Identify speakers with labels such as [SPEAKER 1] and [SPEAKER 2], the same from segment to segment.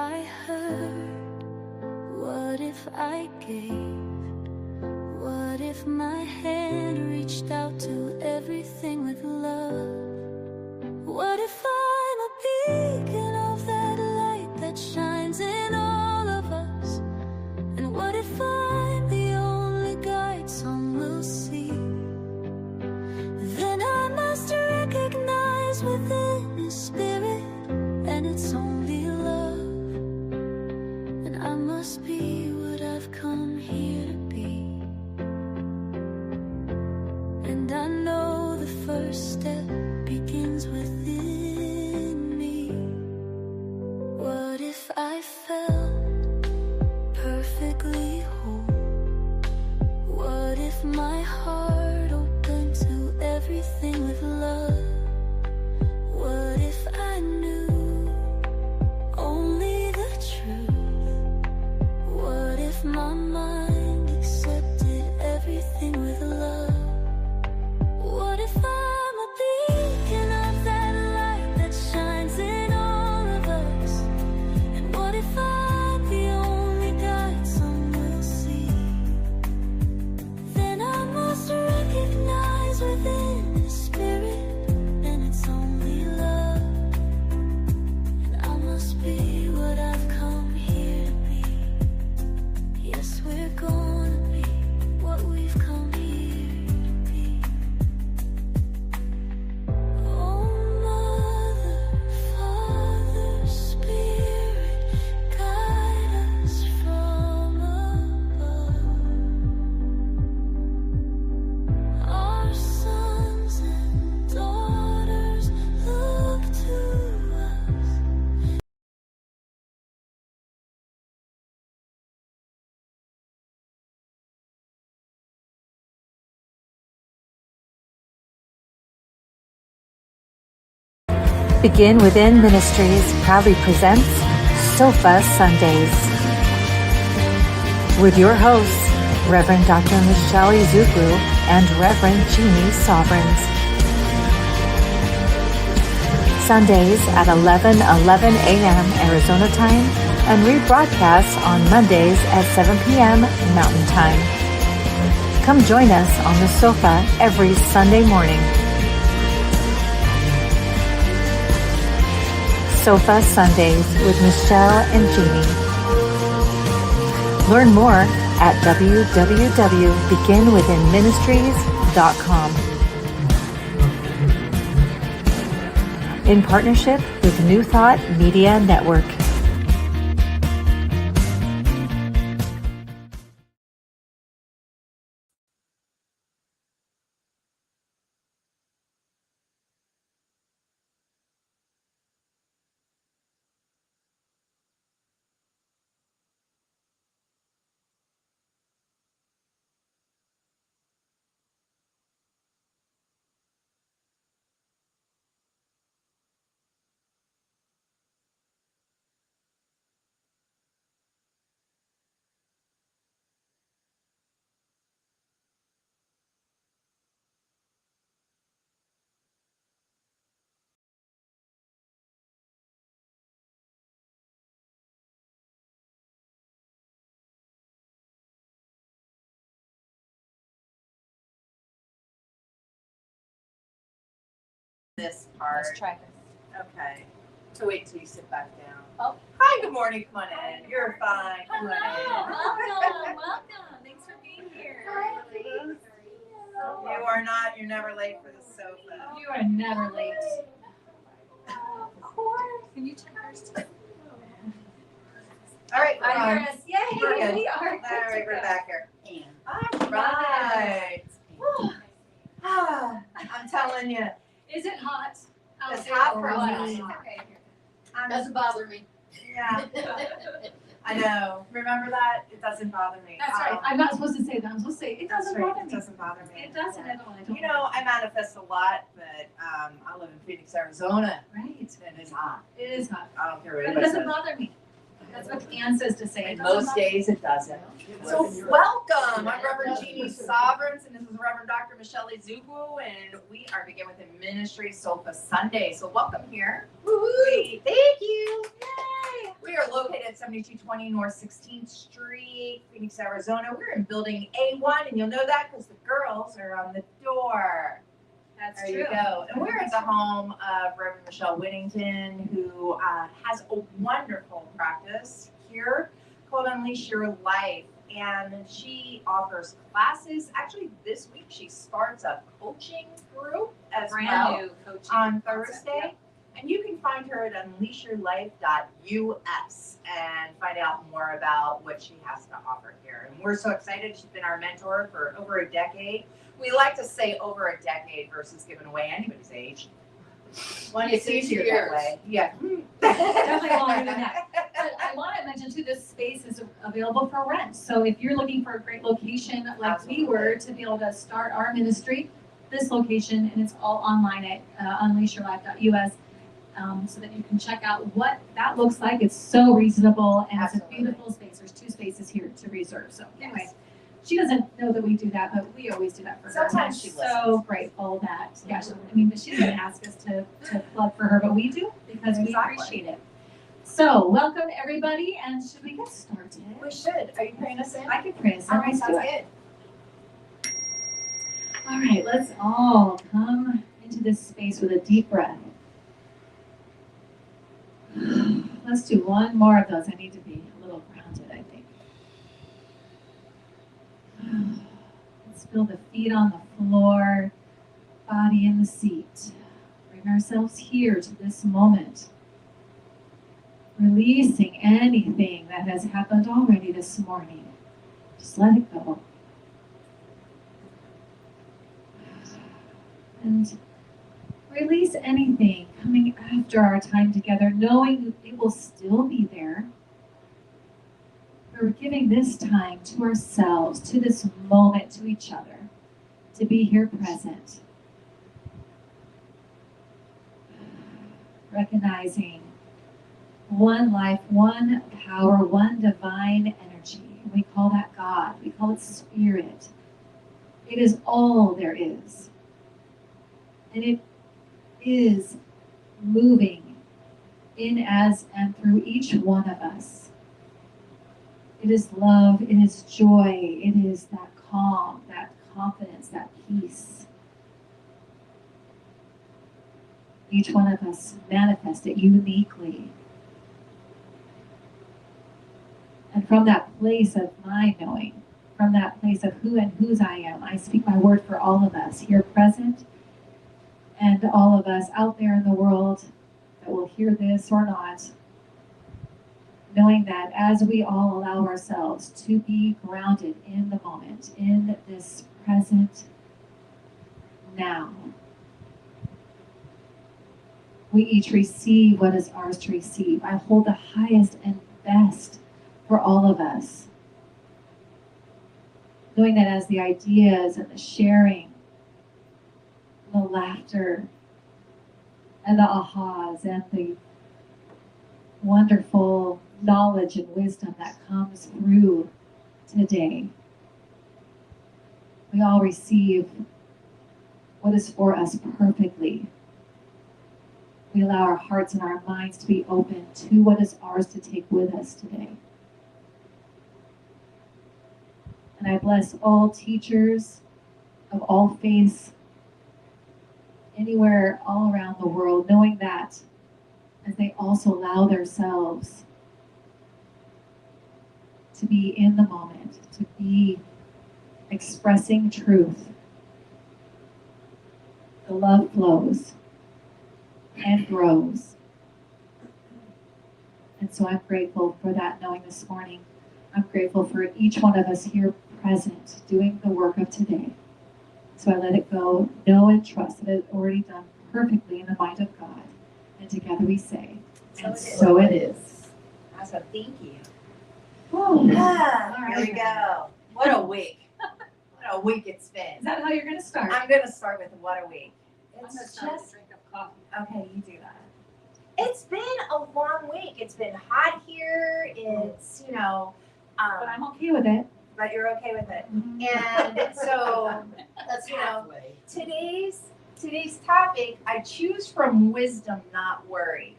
[SPEAKER 1] I heard? What if I gave? What if my hand reached out to everything with love? What if I'm a beacon of that light that shines in all of us? And what if I'm the only guide some will see? Then I must recognize within His Spirit, and it's only love. And I must be what I've come here to be. And I know the first step begins within me. What if I felt perfectly whole? What if my heart opened to everything with love? What if I knew only the truth? What if my mind accepted everything with love? What if I'm a beacon of that light that shines in all of us? And what if I'm the only guide some will see? Then I must recognize within the Spirit, and it's only love. And I must be what I've come here to be. Yes, we're gonna be what we've come here to be. Oh, Mother, Father, Spirit, guide us from above. Our sons and daughters look to us.
[SPEAKER 2] Begin Within Ministries proudly presents Sofa Sundays with your hosts, Reverend Dr. Michelle Zuglu and Reverend Jeannie Sovereigns. Sundays at 11:11 a.m. Arizona time and rebroadcasts on Mondays at 7 p.m. Mountain Time. Come join us on the sofa every Sunday morning. Sofa Sundays with Michelle and Jeannie. Learn more at www.beginwithinministries.com. In partnership with New Thought Media Network.
[SPEAKER 3] This part.
[SPEAKER 4] Let's try this.
[SPEAKER 3] Okay. So wait till you sit back down.
[SPEAKER 4] Oh.
[SPEAKER 3] Hi, good morning. Come on in. You're fine. Come on in.
[SPEAKER 4] Welcome. Thanks for being here.
[SPEAKER 3] Hi, please. You are not. You're never late for the sofa.
[SPEAKER 4] You are never late. Of course. Can you check ours too?
[SPEAKER 3] All right.
[SPEAKER 4] I hear us. Yay,
[SPEAKER 3] We're good.
[SPEAKER 4] we are.
[SPEAKER 3] All right, we're back here. All right. I'm telling you,
[SPEAKER 4] Is it hot?
[SPEAKER 3] It's hot for
[SPEAKER 4] what?
[SPEAKER 3] me.
[SPEAKER 4] Okay.
[SPEAKER 5] Doesn't bother me.
[SPEAKER 3] Yeah, I know. Remember that? It doesn't bother me.
[SPEAKER 4] That's right. I'm not supposed to say that. I'm supposed to say it doesn't
[SPEAKER 3] That's right.
[SPEAKER 4] bother
[SPEAKER 3] It
[SPEAKER 4] me.
[SPEAKER 3] doesn't bother me.
[SPEAKER 4] It doesn't at all. I don't
[SPEAKER 3] You know, I manifest a lot, but I live in Phoenix, Arizona,
[SPEAKER 4] Right.
[SPEAKER 3] and it's hot.
[SPEAKER 4] It is hot.
[SPEAKER 3] I don't care what
[SPEAKER 4] But it
[SPEAKER 3] anybody
[SPEAKER 4] doesn't
[SPEAKER 3] says.
[SPEAKER 4] bother me. That's what Ann says to say. It
[SPEAKER 3] And
[SPEAKER 4] doesn't
[SPEAKER 3] most
[SPEAKER 4] bother me.
[SPEAKER 3] days it doesn't. So welcome. I'm Reverend Jeannie Sovereigns, and this is Reverend Dr. Michelle Zuglu, and we are Begin Within Ministry Sofa Sunday. So welcome here. Thank you.
[SPEAKER 4] Yay.
[SPEAKER 3] We are located 7220 North 16th Street, Phoenix, Arizona. We're in building A1, and you'll know that because the girls are on the door.
[SPEAKER 4] That's
[SPEAKER 3] There you go. And we're at the home of Reverend Michelle Whittington, who has a wonderful practice here called Unleash Your Life. And she offers classes. Actually, this week she starts a coaching group as
[SPEAKER 4] Brand new coaching
[SPEAKER 3] on
[SPEAKER 4] concept,
[SPEAKER 3] Thursday.
[SPEAKER 4] yep.
[SPEAKER 3] And you can find her at unleashyourlife.us and find out more about what she has to offer here. And we're so excited. She's been our mentor for over a decade. We like to say over a decade versus giving away anybody's age. It's easier that way. Yeah.
[SPEAKER 4] Definitely longer than that. But I want to mention too, this space is available for rent. So if you're looking for a great location like we were to be able to start our ministry, this location, and it's all online at unleashyourlife.us, so that you can check out what that looks like. It's so reasonable, and it's a beautiful space. There's 2 spaces here to reserve. So anyway, she doesn't know that we do that, but we always do that for her.
[SPEAKER 3] Sometimes she
[SPEAKER 4] so
[SPEAKER 3] listens.
[SPEAKER 4] grateful that, yeah, she doesn't ask us to plug for her, but we do because we
[SPEAKER 3] Exactly.
[SPEAKER 4] appreciate it. So welcome everybody, and should we get started?
[SPEAKER 3] We should. Are you praying us in?
[SPEAKER 4] I can pray us in.
[SPEAKER 3] All right,
[SPEAKER 4] Let's do
[SPEAKER 3] sounds
[SPEAKER 4] it.
[SPEAKER 3] good.
[SPEAKER 4] All right, let's all come into this space with a deep breath. Let's do one more of those. I need to be a little grounded, I think. Let's feel the feet on the floor, body in the seat. Bring ourselves here to this moment. Releasing anything that has happened already this morning. Just let it go. And release anything coming after our time together, knowing it will still be there. We're giving this time to ourselves, to this moment, to each other, to be here present. Recognizing one life, one power, one divine energy. We call that God. We call it Spirit. It is all there is. And it is moving in, as, and through each one of us. It is love, it is joy, it is that calm, that confidence, that peace. Each one of us manifest it uniquely. And from that place of my knowing, from that place of who and whose I am, I speak my word for all of us here present and all of us out there in the world that will hear this or not, knowing that as we all allow ourselves to be grounded in the moment, in this present now, we each receive what is ours to receive. I hold the highest and best for all of us. Knowing that as the ideas and the sharing, the laughter, and the ahas, and the wonderful knowledge and wisdom that comes through today, we all receive what is for us perfectly. We allow our hearts and our minds to be open to what is ours to take with us today. And I bless all teachers of all faiths, anywhere, all around the world, knowing that as they also allow themselves to be in the moment, to be expressing truth, the love flows and grows. And so I'm grateful for that knowing this morning. I'm grateful for each one of us here present doing the work of today. So I let it go, know and trust that it's already done perfectly in the mind of God. And together we say, and so it is.
[SPEAKER 3] Awesome, thank you.
[SPEAKER 4] Oh,
[SPEAKER 3] Here we go. What a week. What a week it's been.
[SPEAKER 4] Is that how you're going to start?
[SPEAKER 3] I'm going to start with what a week.
[SPEAKER 4] I'm
[SPEAKER 3] It's
[SPEAKER 4] going to start with a
[SPEAKER 3] just,
[SPEAKER 4] drink of coffee.
[SPEAKER 3] okay, you do that. It's been a long week. It's been hot here. It's,
[SPEAKER 4] But I'm okay with it.
[SPEAKER 3] but you're okay with it.
[SPEAKER 4] Mhm.
[SPEAKER 3] And so,
[SPEAKER 5] That's halfway.
[SPEAKER 3] today's topic, I choose from wisdom, not worry.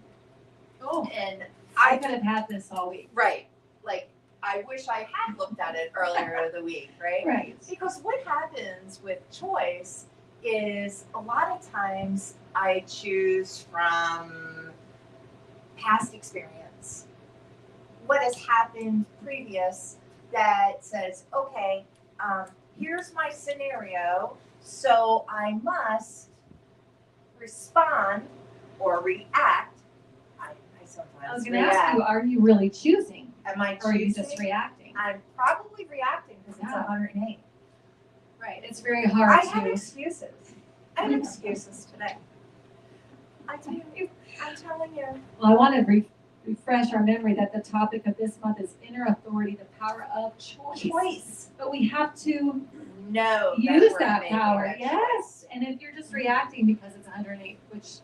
[SPEAKER 4] Oh,
[SPEAKER 3] And
[SPEAKER 4] I could have had this all week.
[SPEAKER 3] Right. Like, I wish I had looked at it earlier in the week, right?
[SPEAKER 4] Right.
[SPEAKER 3] Because what happens with choice is a lot of times I choose from past experience, what has happened previous that says, okay, here's my scenario, so I must respond or react. I sometimes
[SPEAKER 4] I was going to
[SPEAKER 3] react.
[SPEAKER 4] ask you, are you really choosing?
[SPEAKER 3] Am I
[SPEAKER 4] Or are you
[SPEAKER 3] choosing?
[SPEAKER 4] just reacting?
[SPEAKER 3] I'm probably reacting because it's
[SPEAKER 4] Yeah.
[SPEAKER 3] 108.
[SPEAKER 4] Right. It's very hard
[SPEAKER 3] I
[SPEAKER 4] to.
[SPEAKER 3] have excuses. I have excuses today. I do. I'm telling you.
[SPEAKER 4] Well, I want to refresh our memory that the topic of this month is inner authority, the power of choice. But we have to
[SPEAKER 3] No.
[SPEAKER 4] use that power. Yes. And if you're just reacting because it's 108, which,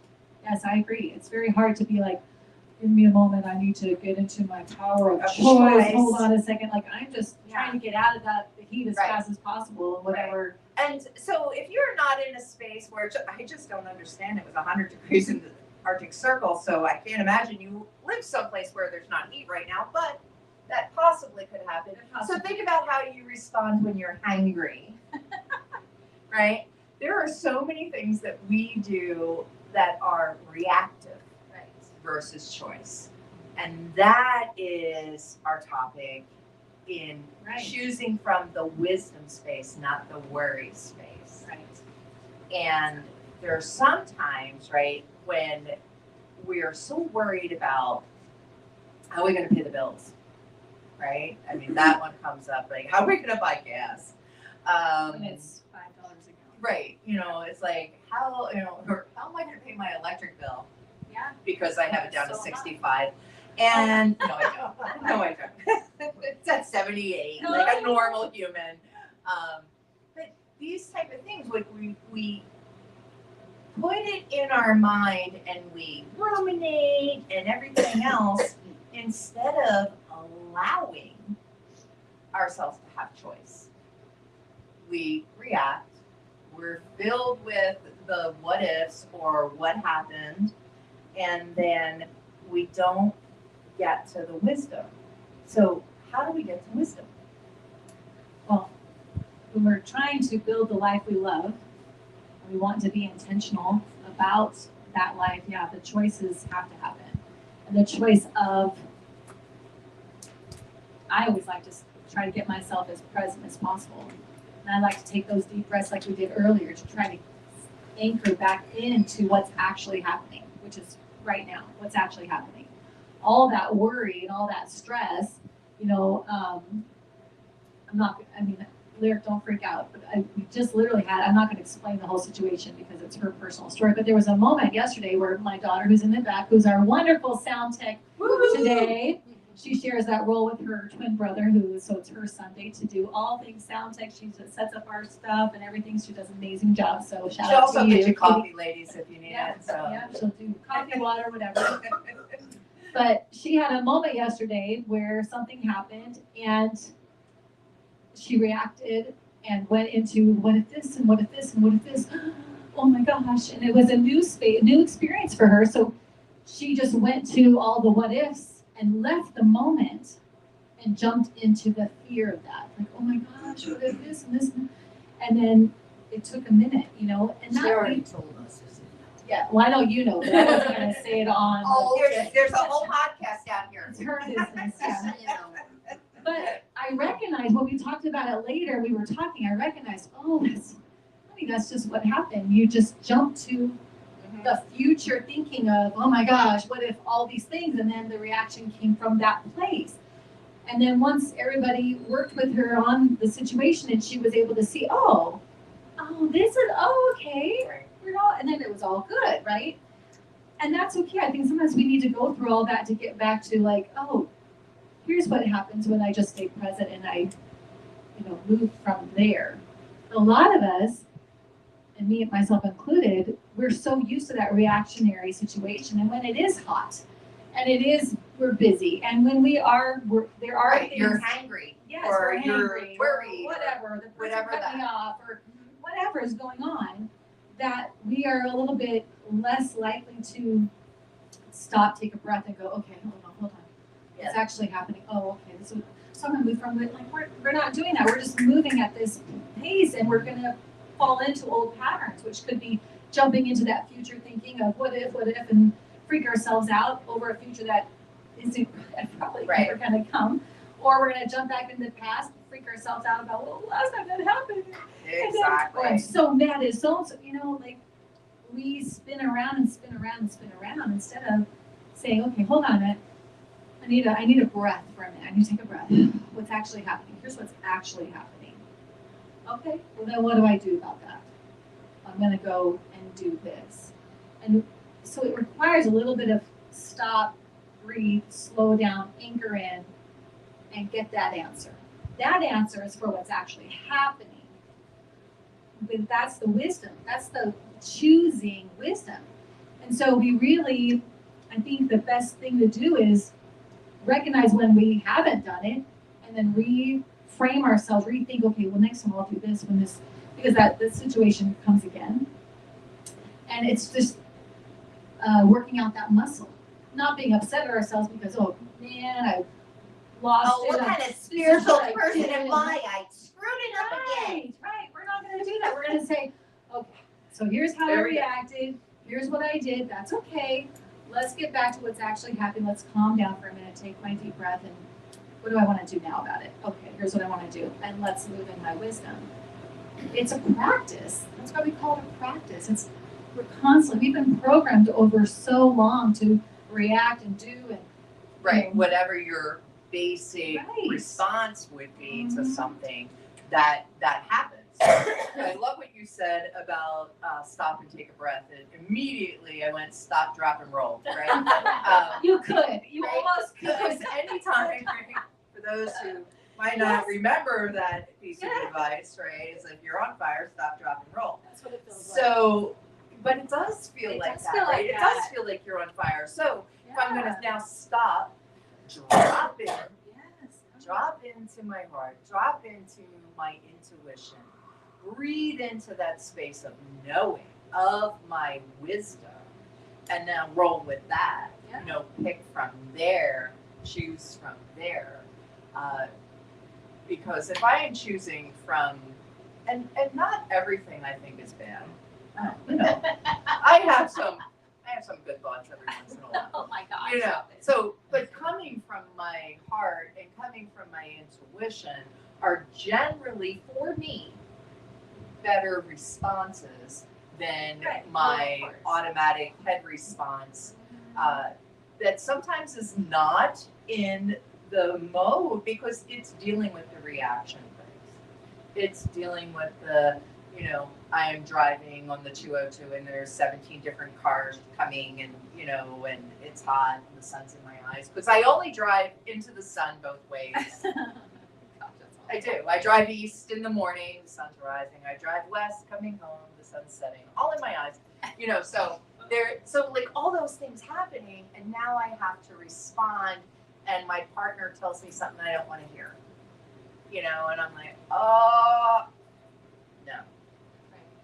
[SPEAKER 4] yes, I agree. It's very hard to be like, give me a moment. I need to get into my power of choice. Hold on a second. Like, I'm just trying to get out of the heat as fast as possible and whatever.
[SPEAKER 3] And so if you're not in a space where I just don't understand, it was 100 degrees in the Arctic Circle, so I can't imagine you live someplace where there's not heat right now, but that possibly could happen. So think about how you respond when you're hangry, right? There are so many things that we do that are reactive versus choice. And that is our topic in choosing from the wisdom space, not the worry space.
[SPEAKER 4] Right.
[SPEAKER 3] And there are some times, right, when we are so worried about how are we going to pay the bills, right? I mean, that one comes up, like, how are we going to buy gas?
[SPEAKER 4] When it's $5 a gallon.
[SPEAKER 3] Right. You know, it's like, how am I going to pay my electric bill?
[SPEAKER 4] Yeah.
[SPEAKER 3] Because I have it down to 65. And no, I don't. No, I don't. It's at 78, like a normal human. But these type of things, like we put it in our mind and we ruminate and everything else instead of allowing ourselves to have choice. We react. We're filled with the what ifs or what happened, and then we don't get to the wisdom. So how do we get to wisdom?
[SPEAKER 4] Well, when we're trying to build the life we love, and we want to be intentional about that life, yeah, the choices have to happen. And the choice of, I always like to try to get myself as present as possible. And I like to take those deep breaths like we did earlier to try to anchor back into what's actually happening, which is right now, what's actually happening. All that worry and all that stress, Lyric, don't freak out. But we just literally I'm not going to explain the whole situation because it's her personal story, but there was a moment yesterday where my daughter, who's in the back, who's our wonderful sound tech today, she shares that role with her twin brother, so it's her Sunday to do all things sound tech. She sets up our stuff and everything. She does an amazing job. So shout out to you.
[SPEAKER 3] She'll also get you coffee, ladies, if you need it. So.
[SPEAKER 4] Yeah, she'll do coffee, water, whatever. But she had a moment yesterday where something happened and she reacted and went into what if this and what if this and what if this. Oh my gosh. And it was a new experience for her. So she just went to all the what ifs and left the moment and jumped into the fear of that. Like, oh my gosh, what if this and this? And then it took a minute, and
[SPEAKER 5] She
[SPEAKER 4] not
[SPEAKER 5] already told us.
[SPEAKER 4] yeah, well, I know you know, but I wasn't going to say it on.
[SPEAKER 3] There's a whole podcast down here.
[SPEAKER 4] It's her business, yeah.
[SPEAKER 5] You know.
[SPEAKER 4] But I recognize when we talked about it later, we were talking, I recognized, that's just what happened. You just jumped to the future thinking of, oh my gosh, what if all these things? And then the reaction came from that place. And then once everybody worked with her on the situation and she was able to see, okay.
[SPEAKER 3] Right.
[SPEAKER 4] And then it was all good, right? And that's okay. I think sometimes we need to go through all that to get back to like, here's what happens when I just stay present and I, move from there. A lot of us, and me myself included, we're so used to that reactionary situation. And when it is hot, and we're busy, and when there are things.
[SPEAKER 3] You're hangry.
[SPEAKER 4] Yes,
[SPEAKER 3] or
[SPEAKER 4] we're
[SPEAKER 3] you're
[SPEAKER 4] hangry,
[SPEAKER 3] worried.
[SPEAKER 4] or whatever. The person
[SPEAKER 3] whatever
[SPEAKER 4] cut
[SPEAKER 3] that.
[SPEAKER 4] me off, or whatever is going on. That we are a little bit less likely to stop, take a breath, and go, okay, hold on. It's actually happening. Oh, okay. So I'm gonna move from it. Like we're not doing that. We're just moving at this pace, and we're gonna fall into old patterns, which could be jumping into that future thinking of what if, and freak ourselves out over a future that isn't probably never gonna come. Or we're gonna jump back into the past, freak ourselves out about, well, last time that happened.
[SPEAKER 3] Exactly.
[SPEAKER 4] And then, I'm so mad at so-and-so, like we spin around and spin around and spin around instead of saying, okay, hold on a minute. I need a breath for a minute. I need to take a breath. What's actually happening? Here's what's actually happening. Okay, well then what do I do about that? I'm gonna go and do this. And so it requires a little bit of stop, breathe, slow down, anchor in, and get that answer. That answer is for what's actually happening. But that's the wisdom. That's the choosing wisdom. And so we really, I think the best thing to do is recognize when we haven't done it and then reframe ourselves, rethink, okay, well, next time I'll do this when this, because this situation comes again. And it's just working out that muscle, not being upset at ourselves because, oh man, I lost it.
[SPEAKER 5] What kind of spiritual person am I? I screwed it up again.
[SPEAKER 4] Right. We're not going to do that. We're going to say, okay, so here's how I reacted. Here's what I did. That's okay. Let's get back to what's actually happening. Let's calm down for a minute, take my deep breath, and what do I want to do now about it? Okay, here's what I want to do. And let's move in my wisdom. It's a practice. That's why we call it a practice. We're constantly, we've been programmed over so long to react and do and
[SPEAKER 3] whatever your basic response would be to something that happens. I love what you said about stop and take a breath, and immediately I went stop, drop, and roll. Right?
[SPEAKER 4] You could. You almost could.
[SPEAKER 3] Because anytime, for those who might not remember that piece of advice, right, is if you're on fire, stop, drop, and roll.
[SPEAKER 4] That's what it feels
[SPEAKER 3] like. But it does feel like that, right? It does feel like you're on fire. So if I'm going to now stop, drop in, drop into my heart, drop into my intuition, breathe into that space of knowing, of my wisdom, and now roll with that. Pick from there, choose from there. Because if I am choosing from, and not everything I think is bad. I have some good thoughts every once in a while.
[SPEAKER 5] Oh my gosh.
[SPEAKER 3] But coming from my heart and coming from my intuition are generally, for me, better responses than my automatic head response that sometimes is not in the mode because it's dealing with the reaction phase. It's dealing with the, I am driving on the 202 and there's 17 different cars coming and, and it's hot and the sun's in my eyes. Because I only drive into the sun both ways. I do. I drive east in the morning, the sun's rising. I drive west coming home, the sun's setting. All in my eyes. So like all those things happening and now I have to respond and my partner tells me something I don't want to hear. And I'm like, oh, no.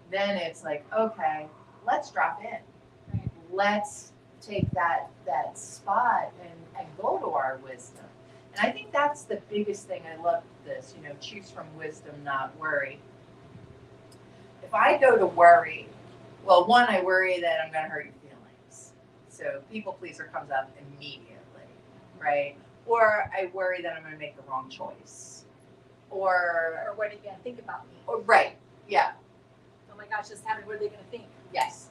[SPEAKER 3] Then it's like, okay, let's drop in. Let's take that spot and go to our wisdom. And I think that's the biggest thing. I love this, choose from wisdom, not worry. If I go to worry, well, one, I worry that I'm going to hurt your feelings. So people pleaser comes up immediately, right? Or I worry that I'm going to make the wrong choice. Or
[SPEAKER 5] what are you going to think about me?
[SPEAKER 3] Right, yeah.
[SPEAKER 5] Oh my gosh, this happened. What are they going to think?
[SPEAKER 3] Yes.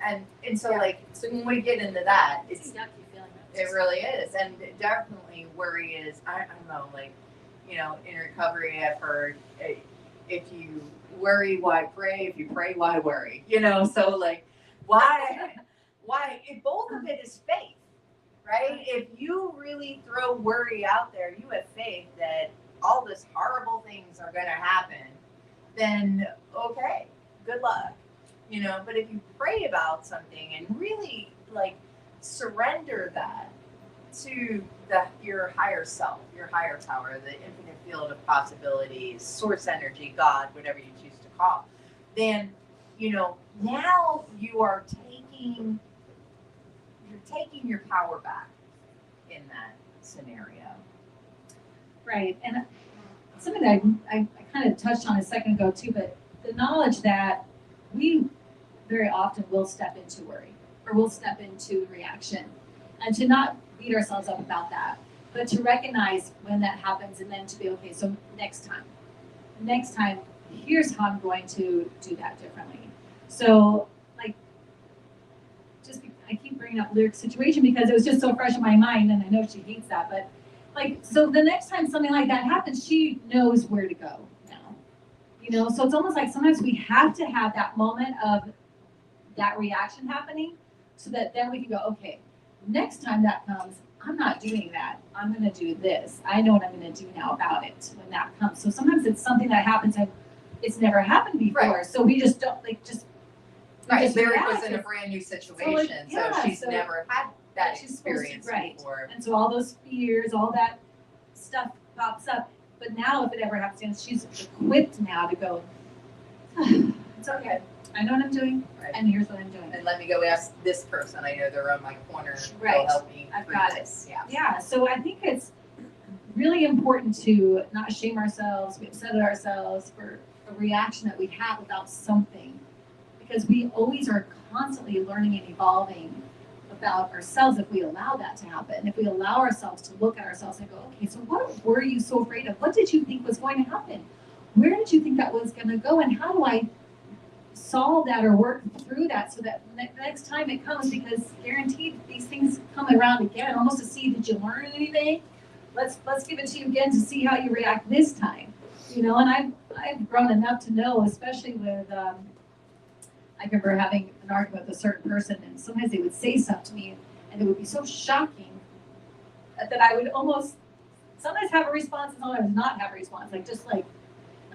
[SPEAKER 3] And so so when we get into that,
[SPEAKER 5] it's a yucky feeling.
[SPEAKER 3] It really is. And definitely worry is, I don't know, in recovery I've heard if you worry, why pray? If you pray, why worry? So why, if both of it is faith, right? If you really throw worry out there, you have faith that all this horrible things are going to happen, then okay, good luck. But if you pray about something and really surrender that to your higher self, your higher power, the infinite field of possibilities, source energy, God, whatever you choose to call, then now you're taking your power back in that. scenario.
[SPEAKER 4] Right. And something that I kind of touched on a second ago too, but the knowledge that we very often will step into worry or we'll step into reaction, and to not beat ourselves up about that, but to recognize when that happens and then to be okay, so next time, here's how I'm going to do that differently. So like, I keep bringing up Lyric's situation because it was just so fresh in my mind, and I know she hates that, but like, so the next time something like that happens, she knows where to go now. You know, so it's almost like sometimes we have to have that moment of that reaction happening so that then we can go, okay, next time that comes, I'm not doing that. I'm going to do this. I know what I'm going to do now about it when that comes. So sometimes it's something that happens and it's never happened before.
[SPEAKER 3] Right.
[SPEAKER 4] So we just don't
[SPEAKER 3] Right, Lyric was in a brand new situation, so she's
[SPEAKER 4] so
[SPEAKER 3] never had that
[SPEAKER 4] she's supposed to-
[SPEAKER 3] experience
[SPEAKER 4] right.
[SPEAKER 3] before.
[SPEAKER 4] And so all those fears, all that stuff pops up. But now if it ever happens, she's equipped now to go, it's okay. I know what I'm doing,
[SPEAKER 3] Right.
[SPEAKER 4] and here's what I'm doing.
[SPEAKER 3] And let me go ask this person. I know they're on my corner.
[SPEAKER 4] Right.
[SPEAKER 3] They'll help me
[SPEAKER 4] I've
[SPEAKER 3] through
[SPEAKER 4] got
[SPEAKER 3] this. Yeah.
[SPEAKER 4] Yeah, so I think it's really important to not shame ourselves, be upset at ourselves for a reaction that we have without something. Because we always are constantly learning and evolving about ourselves if we allow that to happen. If we allow ourselves to look at ourselves and go, okay, so what were you so afraid of? What did you think was going to happen? Where did you think that was going to go? And how do I solve that or work through that so that next time it comes, because guaranteed these things come around again, almost to see, did you learn anything? Let's give it to you again to see how you react this time. You know, and I've grown enough to know, especially with I remember having an argument with a certain person, and sometimes they would say stuff to me, and it would be so shocking that I would almost sometimes have a response and sometimes not have a response. And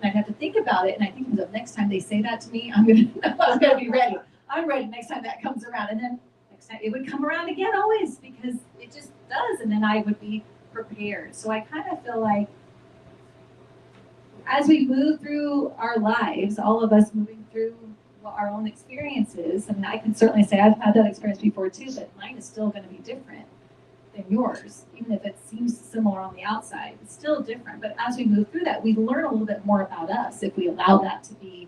[SPEAKER 4] I'd have to think about it, and I think the next time they say that to me, I'm gonna be ready. I'm ready next time that comes around, and then next time it would come around again always because it just does, and then I would be prepared. So I kind of feel like as we move through our lives, all of us moving through our own experiences, I mean, I can certainly say I've had that experience before too, but mine is still going to be different than yours, even if it seems similar on the outside. It's still different, but as we move through that, we learn a little bit more about us if we allow that to be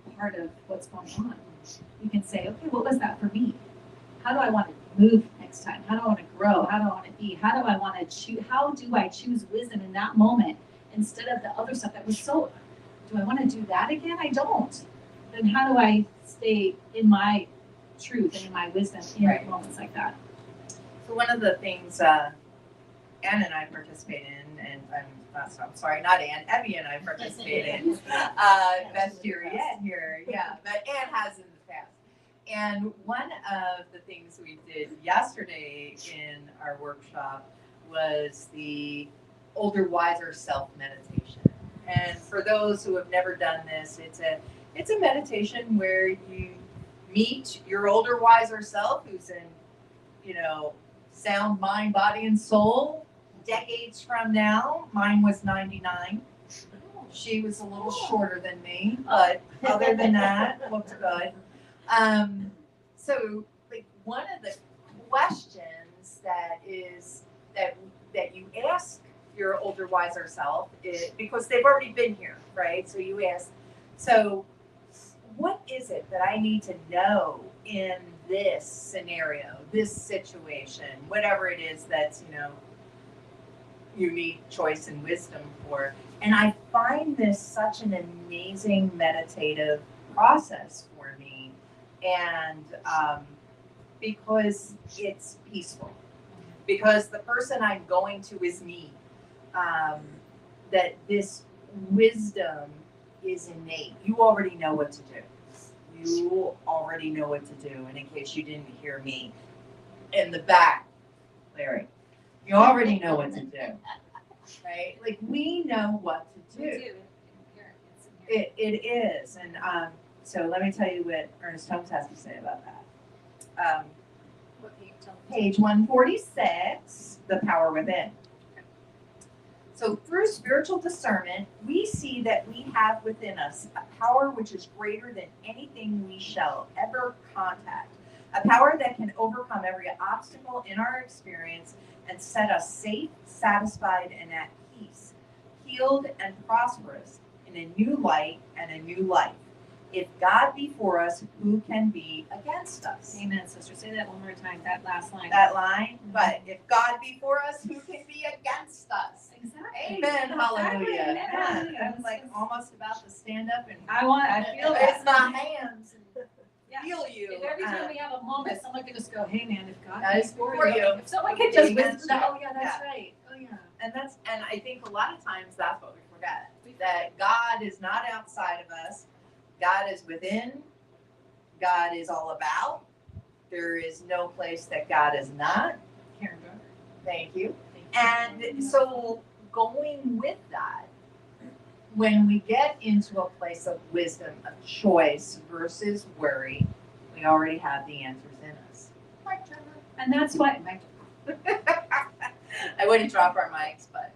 [SPEAKER 4] a part of what's going on. We can say, okay, what was that for me? How do I want to move next time? How do I want to grow? How do I want to be? How do I want to choose? How do I choose wisdom in that moment instead of the other stuff that was so, do I want to do that again? I don't. Then how do I stay in my truth and in my wisdom in
[SPEAKER 3] Right.
[SPEAKER 4] moments like that?
[SPEAKER 3] So one of the things Ann and I participate in, and I'm sorry, not Ann, Evie and I participate in Best Year Yet here, yeah, but Ann has in the past. And one of the things we did yesterday in our workshop was the Older, Wiser Self meditation. And for those who have never done this, it's a meditation where you meet your older, wiser self who's in, sound mind, body, and soul decades from now. Mine was 99. She was a little shorter than me, but other than that, looked good. So, like, one of the questions that you ask your older, wiser self is, because they've already been here, right? So you ask, so what is it that I need to know in this scenario, this situation, whatever it is that's, you need choice and wisdom for? And I find this such an amazing meditative process for me. And because it's peaceful, because the person I'm going to is me, that this wisdom is innate. You already know what to do. You already know what to do. And in case you didn't hear me in the back, Larry, you already know what to do, right? Like, we know what to do. It is. And so let me tell you what Ernest Holmes has to say about that. Page 146, The Power Within. So through spiritual discernment, we see that we have within us a power which is greater than anything we shall ever contact. A power that can overcome every obstacle in our experience and set us safe, satisfied, and at peace, healed and prosperous in a new light and a new life. If God be for us, who can be against us?
[SPEAKER 4] Amen, sister. Say that one more time, that last line.
[SPEAKER 3] That line, but if God be for us, who can be against us?
[SPEAKER 4] Exactly.
[SPEAKER 3] Amen. Hallelujah.
[SPEAKER 4] Exactly.
[SPEAKER 3] Amen. I was like almost about to stand up and
[SPEAKER 4] I feel
[SPEAKER 3] raise
[SPEAKER 4] that.
[SPEAKER 3] my hands and
[SPEAKER 4] Yeah.
[SPEAKER 3] feel you.
[SPEAKER 4] If every time we have a moment, someone can just go, hey man, if God
[SPEAKER 3] That
[SPEAKER 4] is
[SPEAKER 3] is
[SPEAKER 4] for
[SPEAKER 3] for
[SPEAKER 4] you.
[SPEAKER 3] you.
[SPEAKER 4] If someone can just
[SPEAKER 3] Amen.
[SPEAKER 4] whisper that, oh yeah, that's
[SPEAKER 3] Yeah.
[SPEAKER 4] right. Oh yeah.
[SPEAKER 3] And I think a lot of times that's what we forget. That God is not outside of us. God is within. God is all about. There is no place that God is not.
[SPEAKER 4] Karen Brooke.
[SPEAKER 3] Thank you.
[SPEAKER 4] Thank you.
[SPEAKER 3] And so going with that, when we get into a place of wisdom, of choice versus worry, we already have the answers in us.
[SPEAKER 4] And that's why,
[SPEAKER 3] I wouldn't drop our mics, but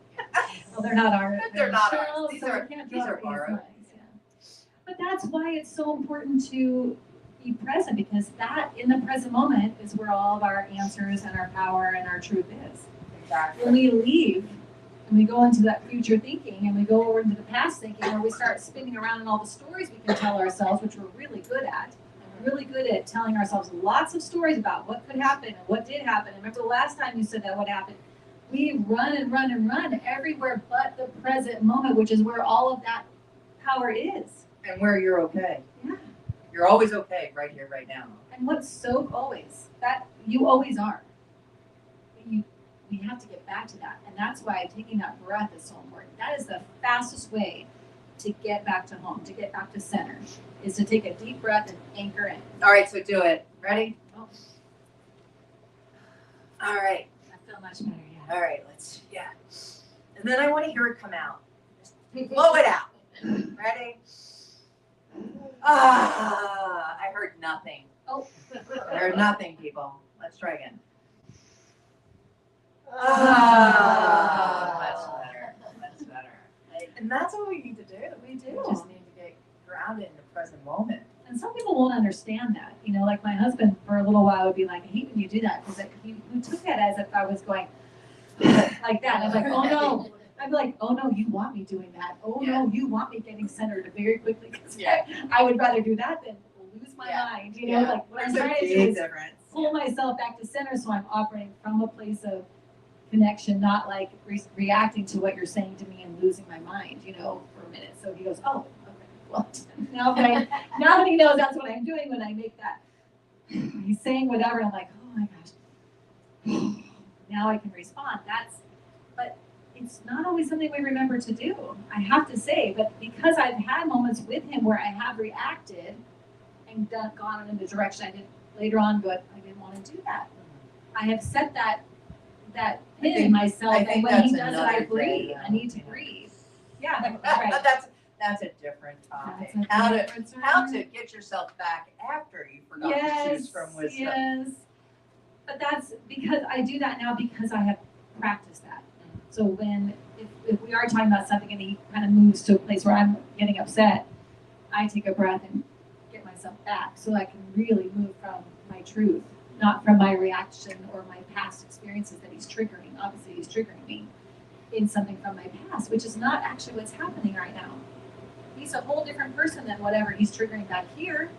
[SPEAKER 4] well, they're not ours.
[SPEAKER 3] They're not
[SPEAKER 4] Cheryl,
[SPEAKER 3] ours. These
[SPEAKER 4] so
[SPEAKER 3] are-
[SPEAKER 4] we can't
[SPEAKER 3] these
[SPEAKER 4] drop
[SPEAKER 3] are borrowed.
[SPEAKER 4] mics, yeah. But that's why it's so important to be present, because that in the present moment is where all of our answers and our power and our truth is. When we leave and we go into that future thinking and we go over into the past thinking, where we start spinning around in all the stories we can tell ourselves, which we're really good at. Really good at telling ourselves lots of stories about what could happen and what did happen. And remember the last time you said that what happened? We run and run and run everywhere but the present moment, which is where all of that power is.
[SPEAKER 3] And where you're okay.
[SPEAKER 4] Yeah.
[SPEAKER 3] You're always okay right here, right now.
[SPEAKER 4] And what's so always, that you always are. We have to get back to that. And that's why taking that breath is so important. That is the fastest way to get back to home, to get back to center, is to take a deep breath and anchor in.
[SPEAKER 3] All right, so do it. Ready?
[SPEAKER 4] Oh,
[SPEAKER 3] All right.
[SPEAKER 4] I feel much better, yeah.
[SPEAKER 3] All right, yeah. And then I want to hear it come out. Just blow it out. Ready? Ah, I heard nothing.
[SPEAKER 4] Oh.
[SPEAKER 3] I heard nothing, people. Let's try again. That's better. That's better. And that's what we need to do.
[SPEAKER 4] We do.
[SPEAKER 3] We just need to get grounded in the present moment.
[SPEAKER 4] And some people won't understand that. You know, like my husband for a little while would be like, I hate when you do that, because he took it as if I was going like that. And I'm like, oh no. I'd be like, oh no, you want me doing that. Oh no, you want me getting centered very quickly, because I would rather do that than lose my mind. You know, like what I'm
[SPEAKER 3] There's a
[SPEAKER 4] trying to do
[SPEAKER 3] big
[SPEAKER 4] is
[SPEAKER 3] difference.
[SPEAKER 4] pull myself back to center, so I'm operating from a place of connection, not like reacting to what you're saying to me and losing my mind, you know, for a minute. So he goes, oh, okay, well, now that he knows that's what I'm doing when I make that, he's saying whatever, I'm like, oh my gosh, now I can respond. But it's not always something we remember to do, I have to say. But because I've had moments with him where I have reacted and gone in the direction I did later on, but I didn't want to do that. I have set that pin in myself, and when he does it, I breathe. I need to breathe. Yeah, right.
[SPEAKER 3] That's a different topic.
[SPEAKER 4] That's a
[SPEAKER 3] How to get yourself back after you forgot to choose from wisdom.
[SPEAKER 4] Yes. But that's because I do that now, because I have practiced that. So if we are talking about something and he kind of moves to a place where I'm getting upset, I take a breath and get myself back so I can really move from my truth, not from my reaction or my past experiences that he's triggering. Obviously, he's triggering me in something from my past, which is not actually what's happening right now. He's a whole different person than whatever he's triggering back here.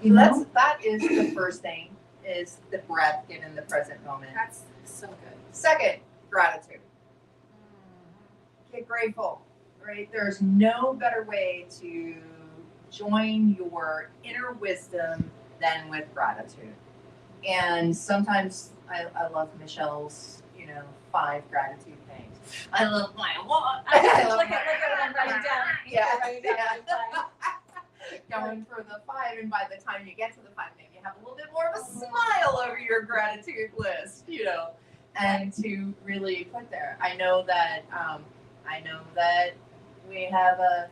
[SPEAKER 4] You know?
[SPEAKER 3] That is the first thing, is the breath, get in the present moment.
[SPEAKER 4] That's so good.
[SPEAKER 3] Second, gratitude. Get grateful, right? There's no better way to join your inner wisdom than with gratitude. And sometimes I love Michelle's, 5 gratitude things. I love my one.
[SPEAKER 4] Look at what I'm writing down.
[SPEAKER 3] Yeah.
[SPEAKER 4] Writing down.
[SPEAKER 3] Going for the 5, and by the time you get to the 5, maybe you have a little bit more of a smile over your gratitude list, and to really put there. I know that we have a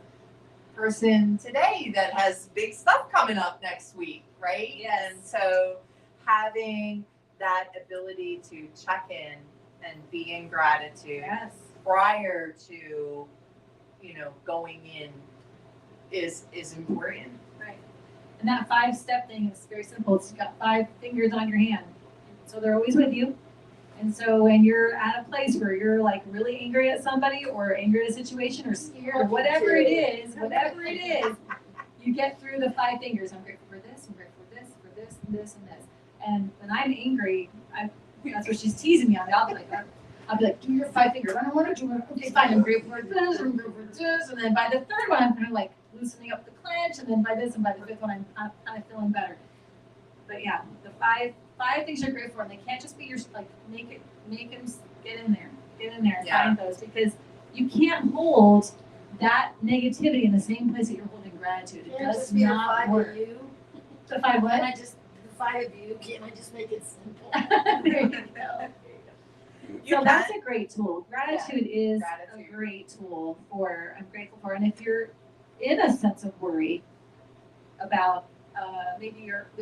[SPEAKER 3] person today that has big stuff coming up next week, right?
[SPEAKER 4] Yes.
[SPEAKER 3] And so having that ability to check in and be in gratitude prior to, going in is important.
[SPEAKER 4] Right. And that 5-step thing is very simple. It's got 5 fingers on your hand. So they're always with you. And so when you're at a place where you're like really angry at somebody or angry at a situation or scared or whatever it is, you get through the 5 fingers. I'm grateful for this, I'm grateful for this, and this, and this. And when I'm angry, that's what she's teasing me on. I'll be like, do your 5 fingers. I don't want to do it. Okay, fine. I'm grateful for this. I'm grateful for this. And then by the third one, I'm kind of like loosening up the clench. And then by this and by the fifth one, I'm kind of feeling better. But yeah, the five things you're grateful for, and they can't just be your like make them get in there and find those, because you can't hold that negativity in the same place that you're holding gratitude. It does not work. The 5 what?
[SPEAKER 5] The 5 of you. Can't I just make it simple?
[SPEAKER 4] There you go. So that's a great tool. Gratitude is a great tool for I'm grateful for. And if you're in a sense of worry about maybe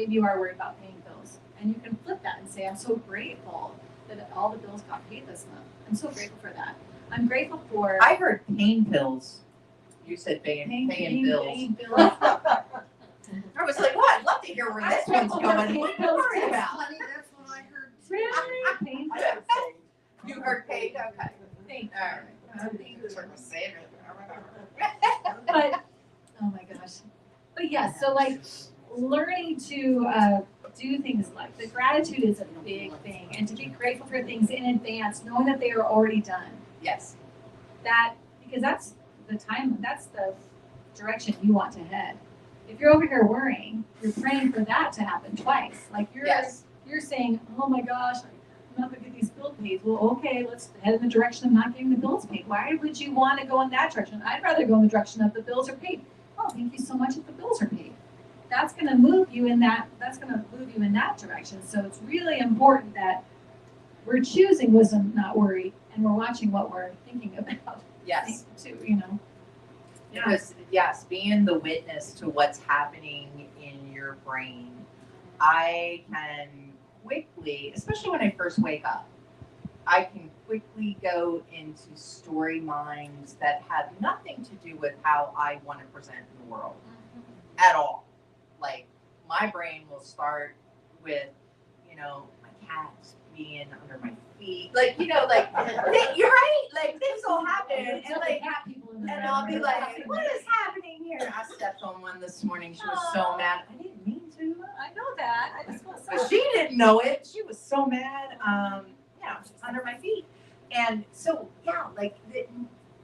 [SPEAKER 4] you are worried about paying bills, and you can flip that and say, I'm so grateful that all the bills got paid this month. I'm so grateful for that. I'm grateful for.
[SPEAKER 3] I heard pain pills. You said paying bills.
[SPEAKER 4] Paying bills.
[SPEAKER 3] I was like, well, I'd love to hear where this one's going. What are you worried about?
[SPEAKER 5] Funny, that's what I heard.
[SPEAKER 4] Really? Pain bills.
[SPEAKER 3] You heard paid? Okay.
[SPEAKER 4] Thank
[SPEAKER 3] All right.
[SPEAKER 4] But oh my gosh. But yeah, so like learning to do things like the gratitude is a big thing, and to be grateful for things in advance, knowing that they are already done.
[SPEAKER 3] Yes.
[SPEAKER 4] That because that's the direction you want to head. If you're over here worrying, you're praying for that to happen twice. Like you're saying, oh my gosh, I'm not gonna get these bills paid. Well, okay, let's head in the direction of not getting the bills paid. Why would you want to go in that direction? I'd rather go in the direction of the bills are paid. Oh, thank you so much if the bills are paid. That's gonna move you in that direction. So it's really important that we're choosing wisdom, not worry, and we're watching what we're thinking about.
[SPEAKER 3] Yes.
[SPEAKER 4] Too,
[SPEAKER 3] Because yes, being the witness to what's happening in your brain, I can quickly, especially when I first wake up, I can quickly go into story minds that have nothing to do with how I want to present in the world at all. Like my brain will start with, my cats being under my feet, like you're right, like things will happen, and I'll be like, what is happening here? I stepped on one this morning. She was so mad. I didn't mean to.
[SPEAKER 4] I know that. I just felt
[SPEAKER 3] But she didn't know it. She was so mad. She's under my feet. And so,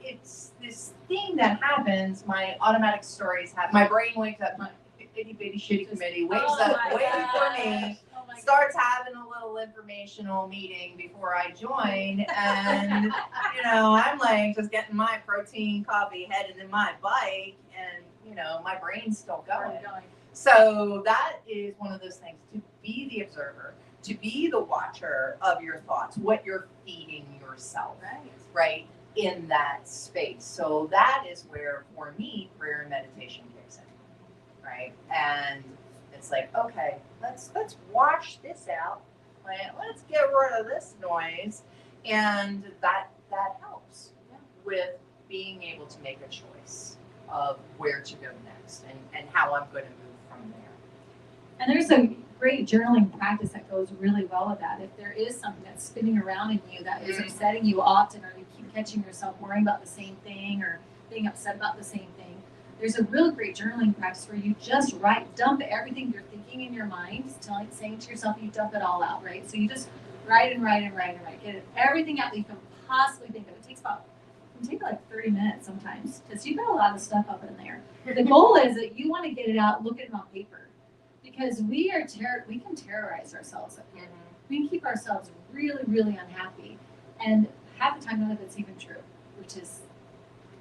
[SPEAKER 3] it's this thing that happens. My automatic stories happen. My brain wakes up. My itty bitty shitty committee wakes up waiting for me. Starts having a little informational meeting before I join, and I'm like just getting my protein coffee, headed in my bike, and my brain's still going. So that is one of those things, to be the observer, to be the watcher of your thoughts, what you're feeding yourself, right, in that space. So that is where, for me, prayer and meditation kicks in, right? And it's like, okay, let's wash this out. Let's get rid of this noise, and that helps with being able to make a choice of where to go next and how I'm going to move from there.
[SPEAKER 4] And there's a great journaling practice that goes really well with that. If there is something that's spinning around in you that is upsetting you often, or you keep catching yourself worrying about the same thing or being upset about the same thing, there's a real great journaling practice where you just dump everything you're thinking in your mind, saying to yourself, you dump it all out, right? So you just write and write and write and write. Get everything out that you can possibly think of. It can take like 30 minutes sometimes, because you've got a lot of stuff up in there. The goal is that you want to get it out, look at it on paper, because we can terrorize ourselves up here. We can keep ourselves really, really unhappy, and half the time none of it's even true, which is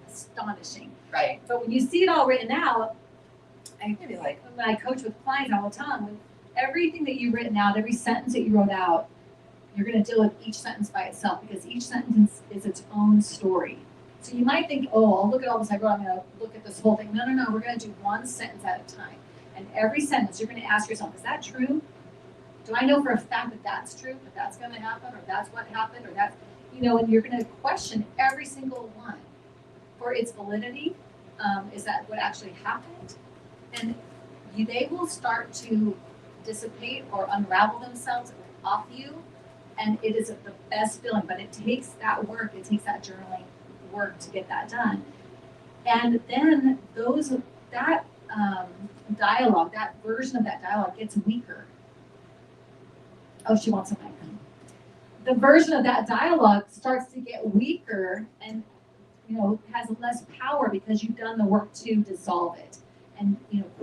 [SPEAKER 4] astonishing.
[SPEAKER 3] Right.
[SPEAKER 4] But when you see it all written out, when I coach with clients all the time, with everything that you've written out, every sentence that you wrote out, you're going to deal with each sentence by itself, because each sentence is its own story. So you might think, oh, I'll look at all this I wrote, I'm going to look at this whole thing. No, we're going to do one sentence at a time. And every sentence, you're going to ask yourself, is that true? Do I know for a fact that that's true, that that's going to happen, or that's what happened, or that's, and you're going to question every single one for its validity. Is that what actually happened? And they will start to dissipate or unravel themselves off you And it is the best feeling, but it takes that work. It takes that journaling work to get that done. And then that dialogue, that version of that dialogue gets weaker. Oh, she wants something. The version of that dialogue starts to get weaker and, has less power because you've done the work to dissolve it and,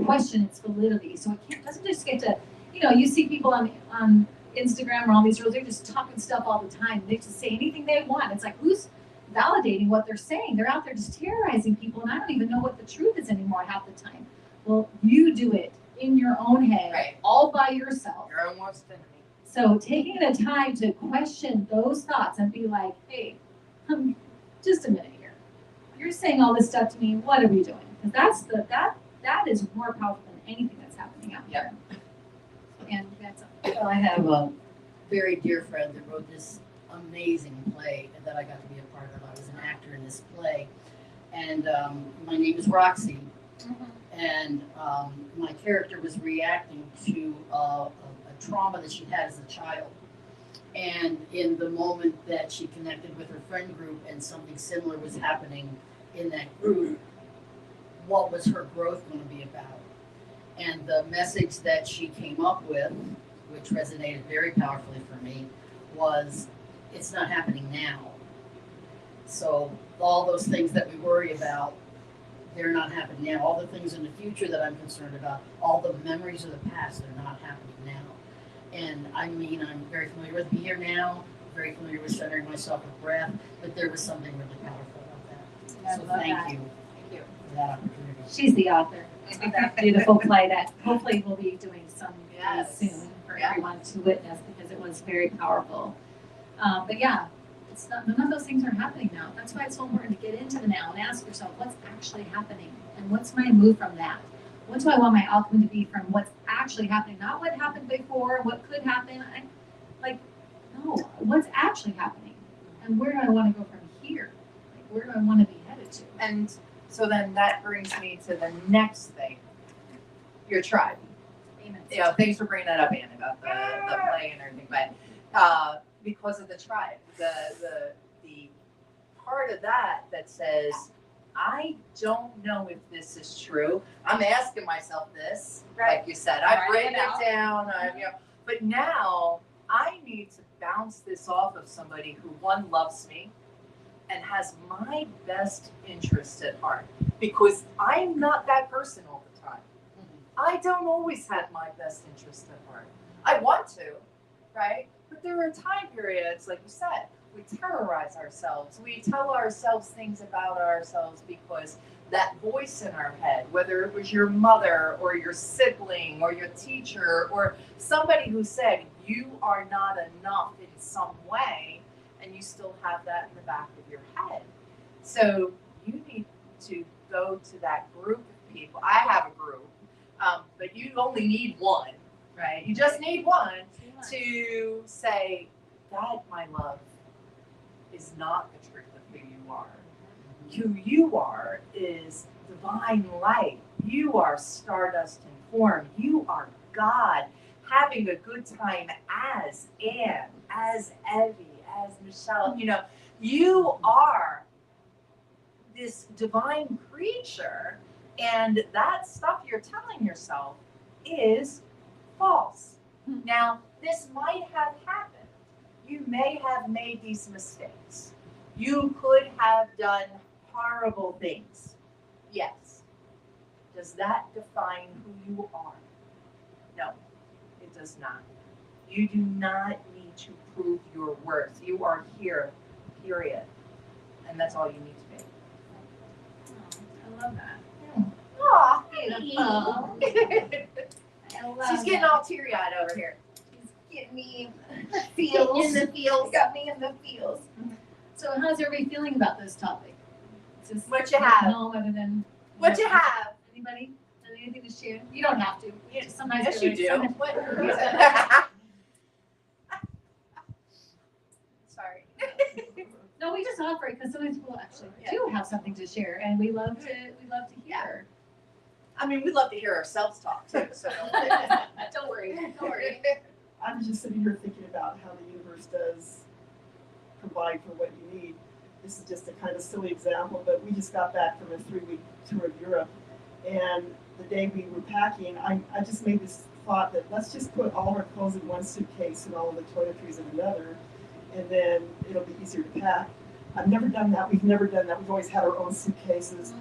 [SPEAKER 4] question its validity. So it doesn't just get to, you see people on Instagram or all these reels, they're just talking stuff all the time. They just say anything they want. It's like, who's validating what they're saying? They're out there just terrorizing people, and I don't even know what the truth is anymore half the time. Well, you do it in your own head,
[SPEAKER 3] Right.
[SPEAKER 4] all by yourself.
[SPEAKER 3] Your own worst enemy.
[SPEAKER 4] So taking the time to question those thoughts and be like, hey, just a minute here. You're saying all this stuff to me. What are we doing? Because that is more powerful than anything that's happening out there. And that's
[SPEAKER 6] Well, I have a very dear friend that wrote this amazing play that I got to be a part of. I was an actor in this play, and my name is Roxy, and my character was reacting to a trauma that she had as a child. And in the moment that she connected with her friend group and something similar was happening in that group, what was her growth going to be about? And the message that she came up with, which resonated very powerfully for me, was it's not happening now. So all those things that we worry about, they're not happening now. All the things in the future that I'm concerned about, all the memories of the past, they're not happening now. And I mean, I'm very familiar with Be Here Now, very familiar with centering myself with breath, but there was something really powerful about that. So thank you for that opportunity.
[SPEAKER 4] She's the author of that beautiful play that hopefully we'll be doing some soon for everyone to witness because it was very powerful. But yeah, it's not, none of those things are happening now. That's why it's so important to get into the now and ask yourself, what's actually happening? And what's my move from that? What do I want my outcome to be from what's actually happening? Not what happened before, what could happen. No, what's actually happening? And where do I want to go from here? Where do I want to be headed to?
[SPEAKER 3] And so then that brings me to the next thing, your tribe.
[SPEAKER 4] Amen.
[SPEAKER 3] Yeah, thanks for bringing that up, Anne, about the play and everything. But because of the tribe, the part of that says, I don't know if this is true. I'm asking myself this, like you said. I've written it down. But now I need to bounce this off of somebody who, one, loves me and has my best interest at heart. Because I'm not that person all the time. I don't always have my best interest at heart. I want to, right? But there are time periods, like you said, we terrorize ourselves. We tell ourselves things about ourselves because that voice in our head, whether it was your mother or your sibling or your teacher or somebody who said you are not enough in some way, and you still have that in the back of your head. So you need to go to that group of people. I have a group, but you only need one, right? You just need one to say, that, my love, is not the truth of who you are. Who you are is divine light. You are stardust in form. You are God having a good time as Anne, as Evie, as Michelle. You are this divine creature, and that stuff you're telling yourself is false. Now, this might have happened. You may have made these mistakes. You could have done horrible things. Yes. Does that define who you are? No, it does not. You do not need to prove your worth. You are here, period. And that's all you need to be.
[SPEAKER 4] I love that.
[SPEAKER 3] Aw,
[SPEAKER 4] Beautiful. I love
[SPEAKER 3] she's getting
[SPEAKER 4] that.
[SPEAKER 3] all teary-eyed over here.
[SPEAKER 5] Get me in the feels. Got me in the feels.
[SPEAKER 4] So how's everybody feeling about this topic? Just
[SPEAKER 3] What you have?
[SPEAKER 4] No, other than
[SPEAKER 3] What you have?
[SPEAKER 4] anybody? Anything to share? You don't have to.
[SPEAKER 3] Yes,
[SPEAKER 4] Sometimes
[SPEAKER 3] yes,
[SPEAKER 4] you're
[SPEAKER 3] you
[SPEAKER 4] like,
[SPEAKER 3] do.
[SPEAKER 4] sometimes-
[SPEAKER 3] Sorry.
[SPEAKER 4] No, we just offer it because sometimes people actually do have something to share, and we love to hear.
[SPEAKER 3] I mean, we love to hear ourselves talk too. So
[SPEAKER 4] Don't worry. Don't worry.
[SPEAKER 7] I'm just sitting here thinking about how the universe does provide for what you need. This is just a kind of silly example, but we just got back from a 3-week tour of Europe, and the day we were packing, I just made this thought that let's just put all our clothes in one suitcase and all of the toiletries in another, and then it'll be easier to pack. I've never done that. We've never done that. We've always had our own suitcases.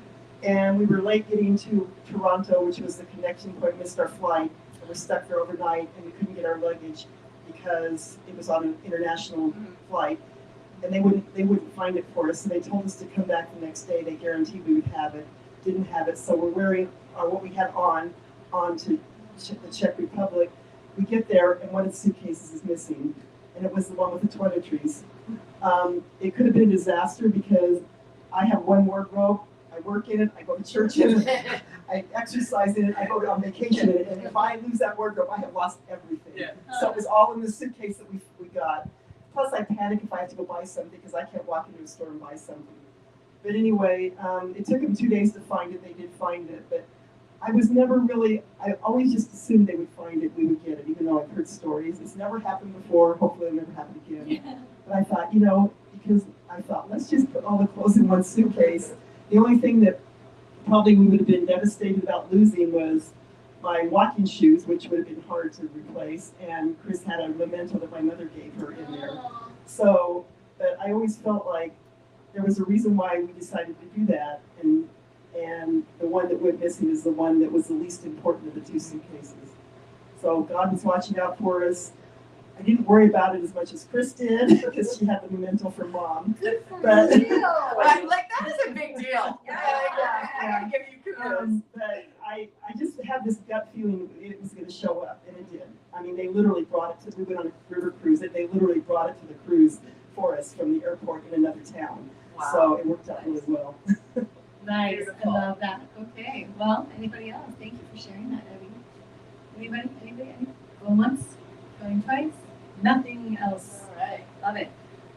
[SPEAKER 7] And we were late getting to Toronto, which was the connection point, missed our flight, and we're stuck there overnight, and we couldn't get our luggage because it was on an international flight. And they wouldn't find it for us, so they told us to come back the next day. They guaranteed we would have it. Didn't have it, so we're wearing what we had on to the Czech Republic. We get there, and one of the suitcases is missing, and it was the one with the toiletries. It could have been a disaster because I have one wardrobe. I work in it. I go to church in it. I exercise in it. I go on vacation in it. And if I lose that wardrobe, I have lost everything. Yeah. So it was all in the suitcase that we got. Plus, I panic if I have to go buy something because I can't walk into a store and buy something. But anyway, it took them 2 days to find it. They did find it, but I was never really. I always just assumed they would find it. We would get it, even though I've heard stories. It's never happened before. Hopefully, it'll never happen again. Yeah. But I thought, because I thought, let's just put all the clothes in one suitcase. The only thing that probably we would have been devastated about losing was my walking shoes, which would have been hard to replace, and Chris had a memento that my mother gave her in there. So, but I always felt like there was a reason why we decided to do that, and the one that went missing is the one that was the least important of the two suitcases. So God was watching out for us. I didn't worry about it as much as Chris did because she had the memento from Mom.
[SPEAKER 5] Good for
[SPEAKER 7] But
[SPEAKER 5] you.
[SPEAKER 3] I'm like, that is a big deal. I gotta give you kudos.
[SPEAKER 7] But I just had this gut feeling it was going to show up, and it did. I mean, they literally brought it to. We went on a river cruise, and they literally brought it to the cruise for us from the airport in another town.
[SPEAKER 3] Wow.
[SPEAKER 7] So it worked out really well.
[SPEAKER 4] Nice.
[SPEAKER 3] Beautiful.
[SPEAKER 4] I love that. Okay. Well, anybody else? Thank you for sharing that, Debbie. Anybody? Any? Going once? Going twice? Nothing else.
[SPEAKER 3] All right.
[SPEAKER 4] Love it.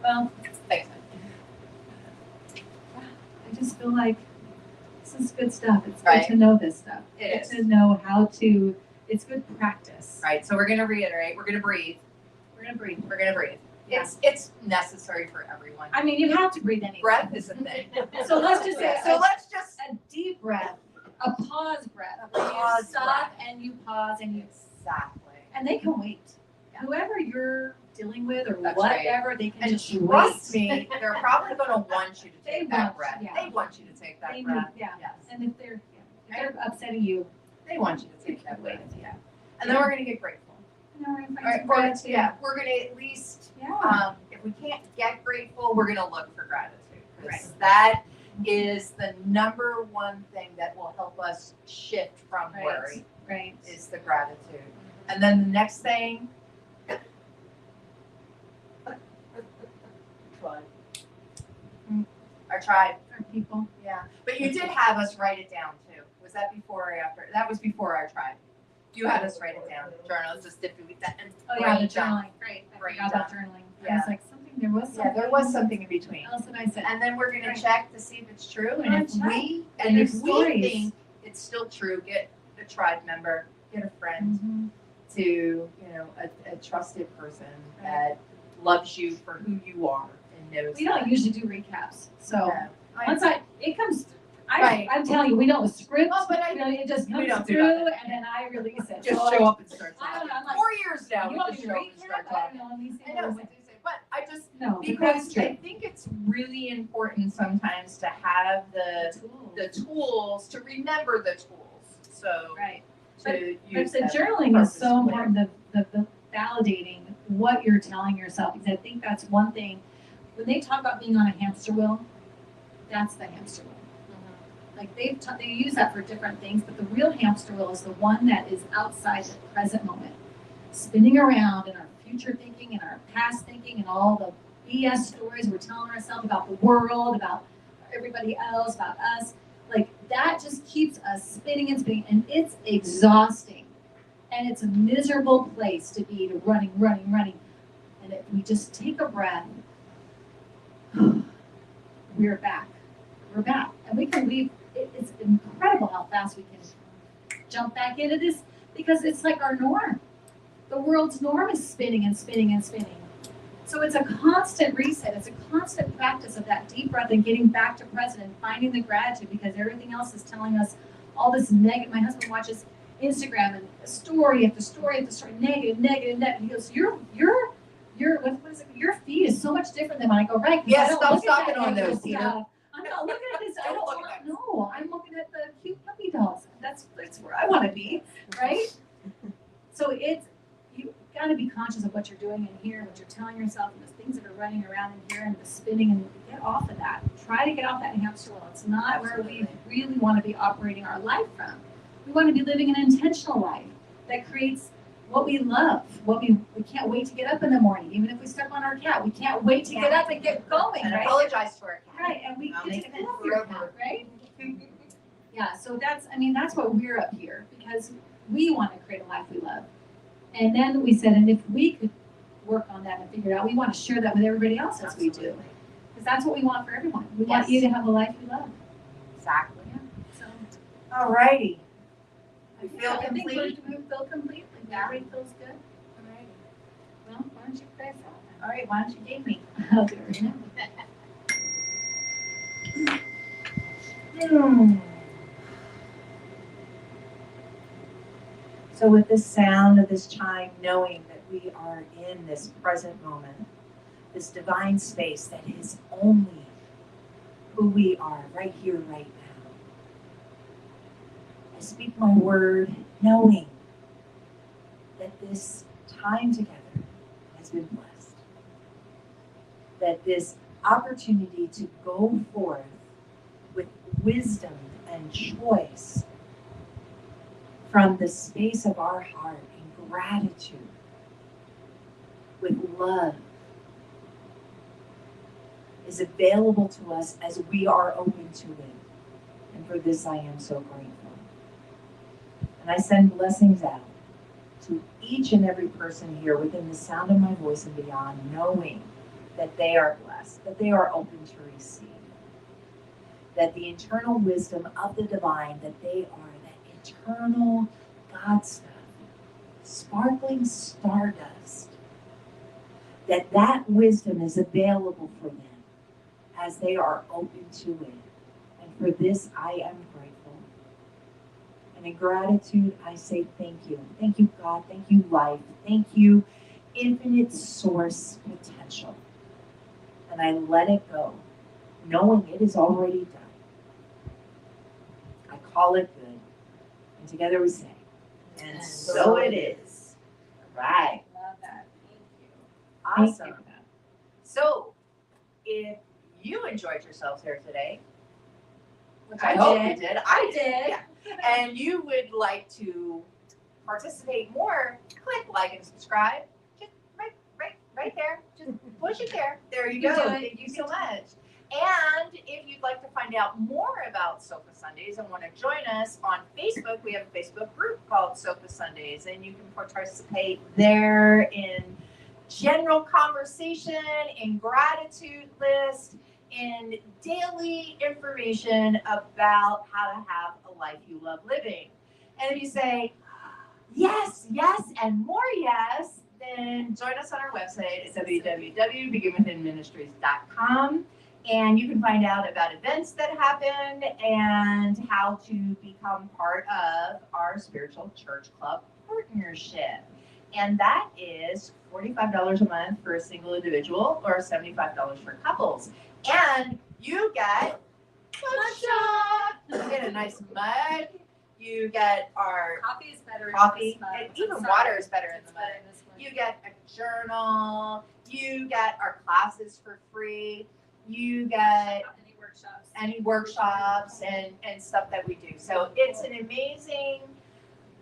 [SPEAKER 4] Well,
[SPEAKER 3] Thanks.
[SPEAKER 4] I just feel like this is good stuff. It's
[SPEAKER 3] Right.
[SPEAKER 4] good to know this stuff.
[SPEAKER 3] It
[SPEAKER 4] Good
[SPEAKER 3] is.
[SPEAKER 4] to know how to. It's good practice.
[SPEAKER 3] Right. So we're gonna reiterate. We're gonna breathe.
[SPEAKER 4] We're gonna breathe.
[SPEAKER 3] We're gonna breathe.
[SPEAKER 4] Yeah.
[SPEAKER 3] It's necessary for everyone.
[SPEAKER 4] I mean, you have to breathe anyway.
[SPEAKER 3] Breath is a thing.
[SPEAKER 4] So let's just say
[SPEAKER 3] So let's just
[SPEAKER 4] a deep breath, a pause breath.
[SPEAKER 3] A
[SPEAKER 4] where you
[SPEAKER 3] pause
[SPEAKER 4] stop
[SPEAKER 3] breath.
[SPEAKER 4] and you pause and you,
[SPEAKER 3] exactly.
[SPEAKER 4] and they can wait. Whoever you're dealing with or
[SPEAKER 3] That's right.
[SPEAKER 4] whatever, they can
[SPEAKER 3] And
[SPEAKER 4] just
[SPEAKER 3] trust
[SPEAKER 4] wait.
[SPEAKER 3] me, they're probably gonna want you to
[SPEAKER 4] They
[SPEAKER 3] take that
[SPEAKER 4] want-
[SPEAKER 3] breath.
[SPEAKER 4] yeah.
[SPEAKER 3] They want you to take that
[SPEAKER 4] They need,
[SPEAKER 3] breath.
[SPEAKER 4] yeah.
[SPEAKER 3] Yes.
[SPEAKER 4] And if they're upsetting you,
[SPEAKER 3] They want you to take that
[SPEAKER 4] wait.
[SPEAKER 3] breath.
[SPEAKER 4] Yeah.
[SPEAKER 3] And then we're gonna get grateful.
[SPEAKER 4] And then we're gonna find
[SPEAKER 3] Or,
[SPEAKER 4] some gratitude.
[SPEAKER 3] yeah, we're gonna at least,
[SPEAKER 4] Yeah.
[SPEAKER 3] if we can't get grateful, we're gonna look for gratitude. 'Cause
[SPEAKER 4] Right.
[SPEAKER 3] that is the number one thing that will help us shift from
[SPEAKER 4] Right.
[SPEAKER 3] worry
[SPEAKER 4] Right.
[SPEAKER 3] is the gratitude. And then the next thing,
[SPEAKER 7] Try.
[SPEAKER 3] our tribe.
[SPEAKER 4] Our people.
[SPEAKER 3] Yeah. But you did have us write it down too. Was that before or after? That was before our tribe. You had us write it down. Journal, just if we that and
[SPEAKER 4] Oh yeah, the
[SPEAKER 3] brain dump.
[SPEAKER 4] journaling. Great. I
[SPEAKER 3] Brain
[SPEAKER 4] forgot about
[SPEAKER 3] dump.
[SPEAKER 4] journaling. I
[SPEAKER 3] Yeah.
[SPEAKER 4] was like there was something.
[SPEAKER 3] Yeah, there was something in between.
[SPEAKER 4] else that I said.
[SPEAKER 3] And then we're gonna
[SPEAKER 4] Right.
[SPEAKER 3] check to see if it's true. And
[SPEAKER 4] Oh,
[SPEAKER 3] if
[SPEAKER 4] check.
[SPEAKER 3] we
[SPEAKER 4] And
[SPEAKER 3] and
[SPEAKER 4] your
[SPEAKER 3] if we
[SPEAKER 4] stories.
[SPEAKER 3] think it's still true, get a tribe member, get a friend
[SPEAKER 4] Mhm.
[SPEAKER 3] to, a trusted person that loves you for who you are and knows.
[SPEAKER 4] We don't
[SPEAKER 3] that.
[SPEAKER 4] usually do recaps, so
[SPEAKER 3] Yeah.
[SPEAKER 4] once it comes.
[SPEAKER 3] Right.
[SPEAKER 4] I'm telling you, we don't script.
[SPEAKER 3] Oh, but
[SPEAKER 4] it just
[SPEAKER 3] we
[SPEAKER 4] comes
[SPEAKER 3] don't do
[SPEAKER 4] through,
[SPEAKER 3] nothing.
[SPEAKER 4] and then I release it.
[SPEAKER 3] Just
[SPEAKER 4] So
[SPEAKER 3] show up and start
[SPEAKER 4] I don't
[SPEAKER 3] talking.
[SPEAKER 4] know, I'm like,
[SPEAKER 3] 4 years now,
[SPEAKER 4] you
[SPEAKER 3] we
[SPEAKER 4] want
[SPEAKER 3] just
[SPEAKER 4] me to
[SPEAKER 3] show up and start
[SPEAKER 4] recap? I
[SPEAKER 3] talking.
[SPEAKER 4] don't know. Let me see
[SPEAKER 3] I
[SPEAKER 4] what
[SPEAKER 3] know
[SPEAKER 4] is
[SPEAKER 3] what
[SPEAKER 4] it.
[SPEAKER 3] they say, but I just
[SPEAKER 4] No,
[SPEAKER 3] because
[SPEAKER 4] true.
[SPEAKER 3] I think it's really important sometimes to have the tools to remember the tools. So
[SPEAKER 4] Right.
[SPEAKER 3] to
[SPEAKER 4] But
[SPEAKER 3] use
[SPEAKER 4] the
[SPEAKER 3] them
[SPEAKER 4] journaling is so
[SPEAKER 3] purposefully.
[SPEAKER 4] important, the validating what you're telling yourself, because I think that's one thing. When they talk about being on a hamster wheel, that's the hamster wheel. Like they use that for different things, but the real hamster wheel is the one that is outside the present moment, spinning around in our future thinking and our past thinking and all the BS stories we're telling ourselves about the world, about everybody else, about us. Like that just keeps us spinning and spinning, and it's exhausting. And it's a miserable place to be, to running. And if we just take a breath, we're back. And we can leave. It's incredible how fast we can jump back into this because it's like our norm. the world's norm is spinning and spinning and spinning. So it's a constant reset. It's a constant practice of that deep breath and getting back to present and finding the gratitude, because everything else is telling us all this negative. My husband watches Instagram and story after story after story, negative, negative, negative. He goes, what is it? Your feed is so much different than mine. I go, right. 'Cause I
[SPEAKER 3] Yes,
[SPEAKER 4] don't
[SPEAKER 3] stop
[SPEAKER 4] look at
[SPEAKER 3] stalking
[SPEAKER 4] that
[SPEAKER 3] on
[SPEAKER 4] negative
[SPEAKER 3] those, Peter.
[SPEAKER 4] stuff. I'm not looking at this. I
[SPEAKER 3] Don't
[SPEAKER 4] don't
[SPEAKER 3] look
[SPEAKER 4] want,
[SPEAKER 3] at
[SPEAKER 4] no, I'm looking at the cute puppy dolls. That's where I want to be, right? So you got to be conscious of what you're doing in here, what you're telling yourself, and the things that are running around in here, and the spinning, and get off of that. Try to get off that hamster wheel. It's not where we really want to be operating our life from. We want to be living an intentional life that creates what we love, what we can't wait to get up in the morning. Even if we step on our cat, we can't wait to get up and get going,
[SPEAKER 3] And
[SPEAKER 4] right?
[SPEAKER 3] apologize to our cat.
[SPEAKER 4] Right, and we
[SPEAKER 3] I'll
[SPEAKER 4] get
[SPEAKER 3] make
[SPEAKER 4] to
[SPEAKER 3] it
[SPEAKER 4] love your cat,
[SPEAKER 3] forever.
[SPEAKER 4] right? Yeah, so that's what we're up here, because we want to create a life we love. And then we said, and if we could work on that and figure it out, we want to share that with everybody else as we do. Because that's what we want for everyone. We want you to have a life you love.
[SPEAKER 3] Exactly.
[SPEAKER 4] Yeah. So
[SPEAKER 3] All righty. We
[SPEAKER 4] yeah,
[SPEAKER 3] feel
[SPEAKER 4] I think
[SPEAKER 3] complete.
[SPEAKER 4] we feel complete. Like everybody feels good.
[SPEAKER 3] All righty.
[SPEAKER 4] Well, why don't you pray for
[SPEAKER 3] All right, why don't you date me?
[SPEAKER 4] that? I'll do it right now.
[SPEAKER 3] So with the sound of this chime, knowing that we are in this present moment, this divine space that is only who we are right here, right now, I speak my word knowing that this time together has been blessed. That this opportunity to go forth with wisdom and choice from the space of our heart in gratitude, with love, is available to us as we are open to it. And for this I am so grateful. And I send blessings out to each and every person here within the sound of my voice and beyond, knowing that they are blessed, that they are open to receive, that the internal wisdom of the divine, that they are that eternal God stuff, sparkling stardust, that wisdom is available for them as they are open to it. And for this, I am grateful. And in gratitude, I say thank you. Thank you, God. Thank you, life. Thank you, infinite source potential. And I let it go, knowing it is already done. I call it good. And together we say, and so it is. Right.
[SPEAKER 4] Love that. Thank you.
[SPEAKER 3] Awesome.
[SPEAKER 4] Thank you for that.
[SPEAKER 3] So, if you enjoyed yourselves here today,
[SPEAKER 4] Which
[SPEAKER 3] I hope you did. I did.
[SPEAKER 4] Yeah.
[SPEAKER 3] And you would like to participate more, click like and subscribe. Just right there. Just push it there. There you
[SPEAKER 4] You
[SPEAKER 3] go.
[SPEAKER 4] do it.
[SPEAKER 3] Thank you so much. And if you'd like to find out more about Sofa Sundays and want to join us on Facebook, we have a Facebook group called Sofa Sundays, and you can participate there in general conversation, in gratitude list, in daily information about how to have a life you love living. And if you say, yes, and more yes, then join us on our website at www.beginwithinministries.com. And you can find out about events that happen and how to become part of our spiritual church club partnership. And that is $45 a month for a single individual or $75 for couples. And you get mug shot. You get a nice mug. You get our
[SPEAKER 4] Coffee is better.
[SPEAKER 3] coffee,
[SPEAKER 4] in this mug.
[SPEAKER 3] and even
[SPEAKER 4] I'm sorry.
[SPEAKER 3] water is better in
[SPEAKER 4] It's
[SPEAKER 3] the mug.
[SPEAKER 4] better in this mug.
[SPEAKER 3] You get a journal. You get our classes for free. You get
[SPEAKER 4] Any workshops.
[SPEAKER 3] and stuff that we do. So it's an amazing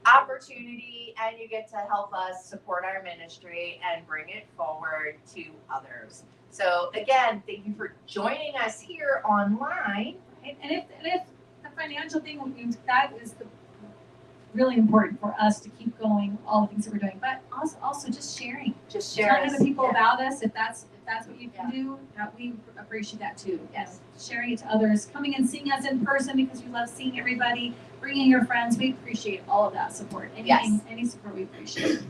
[SPEAKER 3] opportunity, and you get to help us support our ministry and bring it forward to others. So again, thank you for joining us here online.
[SPEAKER 4] And if the financial thing, that is really important for us to keep going, all the things that we're doing, but also just sharing.
[SPEAKER 3] Just share
[SPEAKER 4] Telling
[SPEAKER 3] us.
[SPEAKER 4] other people
[SPEAKER 3] Yeah.
[SPEAKER 4] about us, if that's what you can do, we appreciate that too. Yes, sharing it to others, coming and seeing us in person because we love seeing everybody, bringing your friends. We appreciate all of that support. Any support we appreciate.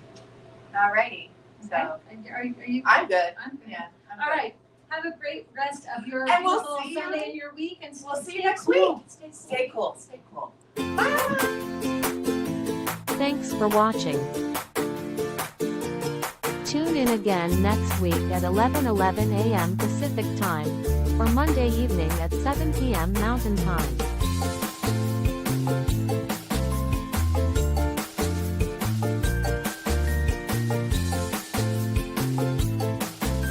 [SPEAKER 3] Alrighty. So
[SPEAKER 4] Are you?
[SPEAKER 3] I'm good.
[SPEAKER 4] I'm good.
[SPEAKER 3] Yeah. I'm
[SPEAKER 4] All
[SPEAKER 3] good.
[SPEAKER 4] right. Have a great rest of your
[SPEAKER 3] And we'll
[SPEAKER 4] beautiful
[SPEAKER 3] see you-
[SPEAKER 4] Sunday and your week, and
[SPEAKER 3] We'll see
[SPEAKER 4] stay
[SPEAKER 3] you next
[SPEAKER 4] cool.
[SPEAKER 3] week. Stay cool. Stay cool. Bye.
[SPEAKER 8] Thanks for watching. Tune in again next week at 11:11 a.m. Pacific Time, or Monday evening at 7 p.m. Mountain Time.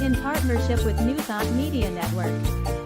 [SPEAKER 8] In partnership with New Thought Media Network.